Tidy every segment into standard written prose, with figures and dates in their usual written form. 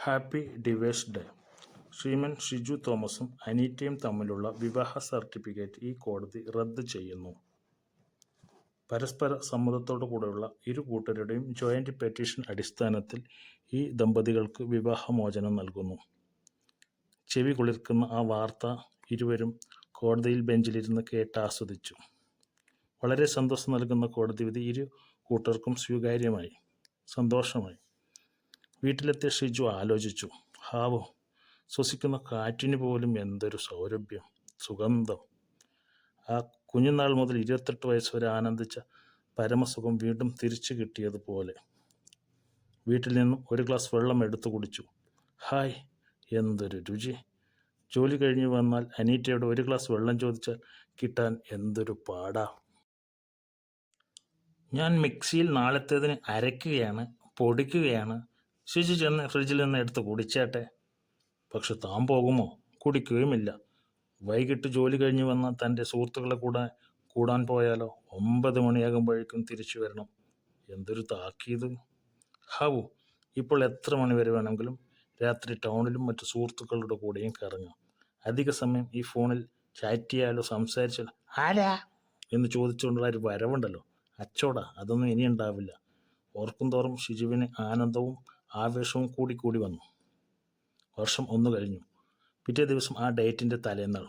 Happy divorce day. Shriman Shiju തോമസും അനീറ്റയും തമ്മിലുള്ള വിവാഹ സർട്ടിഫിക്കറ്റ് ഈ കോടതി റദ്ദ് ചെയ്യുന്നു. പരസ്പര സമ്മതത്തോടുകൂടെയുള്ള ഇരു കൂട്ടരുടെയും ജോയിന്റ് പെറ്റീഷൻ അടിസ്ഥാനത്തിൽ ഈ ദമ്പതികൾക്ക് വിവാഹമോചനം നൽകുന്നു. ചെവി കുളിർക്കുന്ന ആ വാർത്ത ഇരുവരും കോടതിയിൽ ബെഞ്ചിലിരുന്ന് കേട്ടാസ്വദിച്ചു. വളരെ സന്തോഷം നൽകുന്ന കോടതി വിധി ഇരു കൂട്ടർക്കും സ്വീകാര്യമായി, സന്തോഷമായി. വീട്ടിലെത്തിയ ഷിജു ആലോചിച്ചു. ഹാവോ, ശ്വസിക്കുന്ന കാറ്റിന് പോലും എന്തൊരു സൗരഭ്യം, സുഗന്ധം. ആ കുഞ്ഞുനാൾ മുതൽ 28 വയസ്സ് വരെ ആനന്ദിച്ച പരമസുഖം വീണ്ടും തിരിച്ചു കിട്ടിയതുപോലെ. വീട്ടിൽ നിന്നും ഒരു ഗ്ലാസ് വെള്ളം എടുത്തു കുടിച്ചു. ഹായ്, എന്തൊരു രുചി. ജോലി കഴിഞ്ഞ് വന്നാൽ അനീറ്റയോട് ഒരു ഗ്ലാസ് വെള്ളം ചോദിച്ചാൽ കിട്ടാൻ എന്തൊരു പാടാ. ഞാൻ മിക്സിയിൽ നാളത്തേതിന് അരയ്ക്കുകയാണ്, പൊടിക്കുകയാണ്. ഷിജു ചെന്ന് ഫ്രിഡ്ജിൽ നിന്ന് എടുത്ത് കുടിച്ചേട്ടെ. പക്ഷെ താൻ പോകുമോ? കുടിക്കുകയുമില്ല. വൈകിട്ട് ജോലി കഴിഞ്ഞ് വന്ന തൻ്റെ സുഹൃത്തുക്കളെ കൂടാൻ പോയാലോ? 9 മണിയാകുമ്പോഴേക്കും തിരിച്ചു വരണം. എന്തൊരു താക്കീത്. ഹാവു, ഇപ്പോൾ എത്ര മണി വരെ വേണമെങ്കിലും രാത്രി ടൗണിലും മറ്റു സുഹൃത്തുക്കളുടെ കൂടെയും കറങ്ങാം. അധിക സമയം ഈ ഫോണിൽ ചാറ്റ് ചെയ്യാലോ, സംസാരിച്ചാലോ. ആരാ എന്ന് ചോദിച്ചുകൊണ്ടുള്ള ഒരു വരവുണ്ടല്ലോ, അച്ചോടാ, അതൊന്നും ഇനി ഉണ്ടാവില്ല. ഓർക്കും തോറും ഷിജുവിന് ആനന്ദവും ആവേശവും കൂടി വന്നു. വർഷം 1 കഴിഞ്ഞു. പിറ്റേ ദിവസം ആ ഡേറ്റിൻ്റെ തലേന്നാൾ.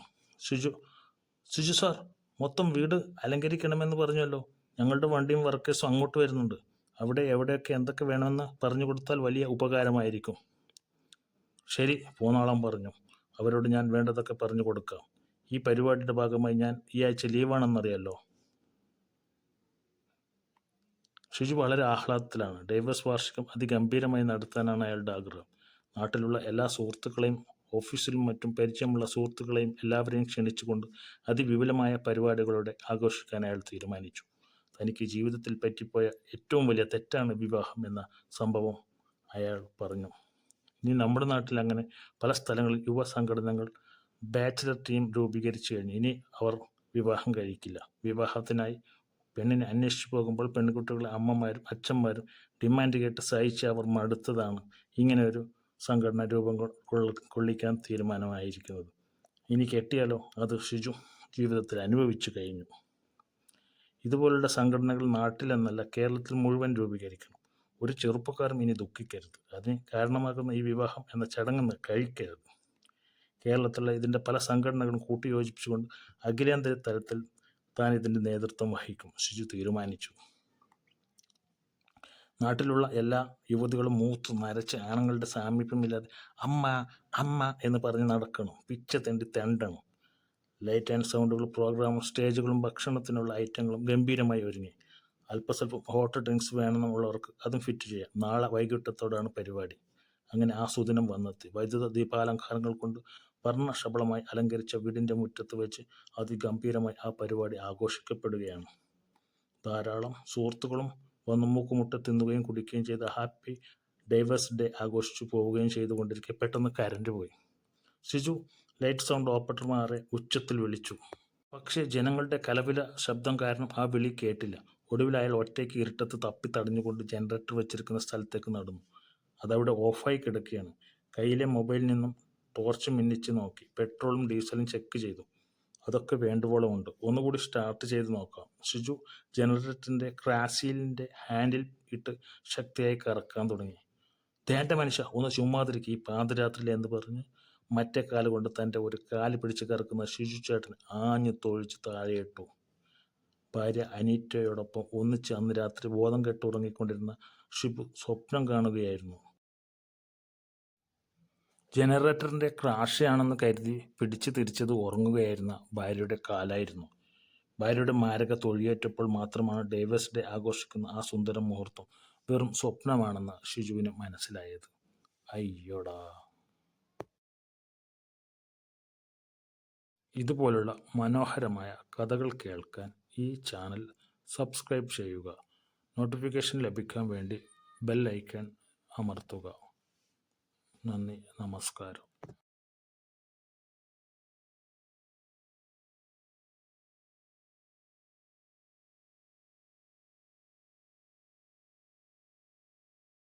ഷിജു സാർ, മൊത്തം വീട് അലങ്കരിക്കണമെന്ന് പറഞ്ഞല്ലോ. ഞങ്ങളുടെ വണ്ടിയും വർക്കേഴ്സും അങ്ങോട്ട് വരുന്നുണ്ട്. അവിടെ എവിടെയൊക്കെ എന്തൊക്കെ വേണമെന്ന് പറഞ്ഞു കൊടുത്താൽ വലിയ ഉപകാരമായിരിക്കും. ശരി, പോന്നോളാൻ പറഞ്ഞു. അവരോട് ഞാൻ വേണ്ടതൊക്കെ പറഞ്ഞു കൊടുക്കാം. ഈ പരിപാടിയുടെ ഭാഗമായി ഞാൻ ഈ ആഴ്ച ലീവാണെന്നറിയാലോ. ഷിജു വളരെ ആഹ്ലാദത്തിലാണ്. ഡൈവേഴ്സ് വാർഷികം അതിഗംഭീരമായി നടത്താനാണ് അയാളുടെ ആഗ്രഹം. നാട്ടിലുള്ള എല്ലാ സുഹൃത്തുക്കളെയും ഓഫീസിലും മറ്റും പരിചയമുള്ള സുഹൃത്തുക്കളെയും എല്ലാവരെയും ക്ഷണിച്ചുകൊണ്ട് അതിവിപുലമായ പരിപാടികളോടെ ആഘോഷിക്കാൻ അയാൾ തീരുമാനിച്ചു. തനിക്ക് ജീവിതത്തിൽ പറ്റിപ്പോയ ഏറ്റവും വലിയ തെറ്റാണ് വിവാഹം എന്ന സംഭവം അയാൾ പറഞ്ഞു. ഇനി നമ്മുടെ നാട്ടിൽ അങ്ങനെ പല സ്ഥലങ്ങളിൽ യുവ സംഘടനകൾ ബാച്ചിലർ ടീം രൂപീകരിച്ചു കഴിഞ്ഞു. ഇനി അവർ വിവാഹം കഴിക്കില്ല. വിവാഹത്തിനായി പെണ്ണിനെ അന്വേഷിച്ചു പോകുമ്പോൾ പെൺകുട്ടികളെ അമ്മമാരും അച്ഛന്മാരും ഡിമാൻഡ് കേട്ട് സഹിച്ച് അവർ മടുത്തതാണ് ഇങ്ങനെ ഒരു സംഘടന രൂപം കൊള്ളിക്കാൻ തീരുമാനമായിരിക്കുന്നത്. ഇനി കെട്ടിയാലോ? അത് ഷിജു ജീവിതത്തിൽ അനുഭവിച്ചു കഴിഞ്ഞു. ഇതുപോലുള്ള സംഘടനകൾ നാട്ടിലെന്നല്ല കേരളത്തിൽ മുഴുവൻ രൂപീകരിക്കണം. ഒരു ചെറുപ്പക്കാരും ഇനി ദുഃഖിക്കരുത്. അതിന് കാരണമാകുന്ന ഈ വിവാഹം എന്ന ചടങ്ങ് കഴിക്കരുത്. കേരളത്തിലുള്ള ഇതിൻ്റെ പല സംഘടനകളും കൂട്ടിയോജിപ്പിച്ചുകൊണ്ട് അഖിലേന്ത്യാ തലത്തിൽ താൻ ഇതിൻ്റെ നേതൃത്വം വഹിക്കും ഷിജു തീരുമാനിച്ചു. നാട്ടിലുള്ള എല്ലാ യുവതികളും മൂത്ത് നരച്ച് ആണുങ്ങളുടെ സാമീപ്യമില്ലാതെ അമ്മ അമ്മ എന്ന് പറഞ്ഞ് നടക്കണം. പിച്ച തെണ്ടണം. ലൈറ്റ് ആൻഡ് സൗണ്ടുകൾ പ്രോഗ്രാമും സ്റ്റേജുകളും ഭക്ഷണത്തിനുള്ള ഐറ്റങ്ങളും ഗംഭീരമായി ഒരുങ്ങി. അല്പസ്വല്പം ഹോട്ട് ഡ്രിങ്ക്സ് വേണമെന്നുള്ളവർക്ക് അതും ഫിറ്റ് ചെയ്യാം. നാളെ വൈകിട്ടത്തോടാണ് പരിപാടി. അങ്ങനെ ആ സുദിനം വന്നെത്തി. വൈദ്യുത ദീപാലങ്കാരങ്ങൾ കൊണ്ട് വർണ്ണശബളമായി അലങ്കരിച്ച വീടിൻ്റെ മുറ്റത്ത് വെച്ച് അതിഗംഭീരമായി ആ പരിപാടി ആഘോഷിക്കപ്പെടുകയാണ്. ധാരാളം സുഹൃത്തുക്കളും വന്ന് മൂക്കുമുട്ട തിന്നുകയും കുടിക്കുകയും ചെയ്ത് ഹാപ്പി ഡൈവേഴ്സ് ഡേ ആഘോഷിച്ചു പോവുകയും ചെയ്തുകൊണ്ടിരിക്കെ പെട്ടെന്ന് കരണ്ട് പോയി. ഷിജു ലൈറ്റ് സൗണ്ട് ഓപ്പറേറ്റർമാരെ ഉച്ചത്തിൽ വിളിച്ചു. പക്ഷേ ജനങ്ങളുടെ കലപില ശബ്ദം കാരണം ആ വിളി കേട്ടില്ല. ഒടുവിൽ അയാൾ ഒറ്റയ്ക്ക് ഇരുട്ടത്ത് തപ്പി തടഞ്ഞുകൊണ്ട് ജനറേറ്റർ വെച്ചിരിക്കുന്ന സ്ഥലത്തേക്ക് നടന്നു. അതവിടെ ഓഫായി കിടക്കുകയാണ്. കയ്യിലെ മൊബൈലിൽ നിന്നും ടോർച്ച് മിന്നിച്ച് നോക്കി. പെട്രോളും ഡീസലും ചെക്ക് ചെയ്തു. അതൊക്കെ വേണ്ടുവോളം ഉണ്ട്. ഒന്നുകൂടി സ്റ്റാർട്ട് ചെയ്ത് നോക്കാം. ഷിജു ജനറേറ്ററിൻ്റെ ക്രാസീലിൻ്റെ ഹാൻഡിൽ ഇട്ട് ശക്തിയായി കറക്കാൻ തുടങ്ങി. ദേണ്ട മനുഷ്യ, ഒന്ന് ചുമ്മാതിരിക്കുക, ഈ പാതിരാത്രിയിൽ എന്ന് പറഞ്ഞ് മറ്റേ കാല് കൊണ്ട് തൻ്റെ ഒരു കാല് പിടിച്ച് കറക്കുന്ന ഷിജു ചേട്ടൻ ആഞ്ഞു തൊഴിച്ച് താഴെയിട്ടു. ഭാര്യ അനീറ്റയോടൊപ്പം ഒന്നിച്ച് അന്ന് രാത്രി ബോധം കെട്ട് ഉറങ്ങിക്കൊണ്ടിരുന്ന ഷിബു സ്വപ്നം കാണുകയായിരുന്നു. ജനറേറ്ററിൻ്റെ ക്രാഷാണെന്ന് കരുതി പിടിച്ച് തിരിച്ചത് ഉറങ്ങുകയായിരുന്ന ഭാര്യയുടെ കാലായിരുന്നു. ഭാര്യയുടെ മാരക തൊഴിയേറ്റപ്പോൾ മാത്രമാണ് ഡൈവേഴ്സ് ഡേ ആഘോഷിക്കുന്ന ആ സുന്ദര മുഹൂർത്തം വെറും സ്വപ്നമാണെന്ന് ഷിജുവിന് മനസ്സിലായത്. അയ്യോടാ. ഇതുപോലുള്ള മനോഹരമായ കഥകൾ കേൾക്കാൻ ഈ ചാനൽ സബ്സ്ക്രൈബ് ചെയ്യുക. നോട്ടിഫിക്കേഷൻ ലഭിക്കാൻ വേണ്ടി ബെൽ ഐക്കൺ അമർത്തുക. നന്ദി, നമസ്കാരം.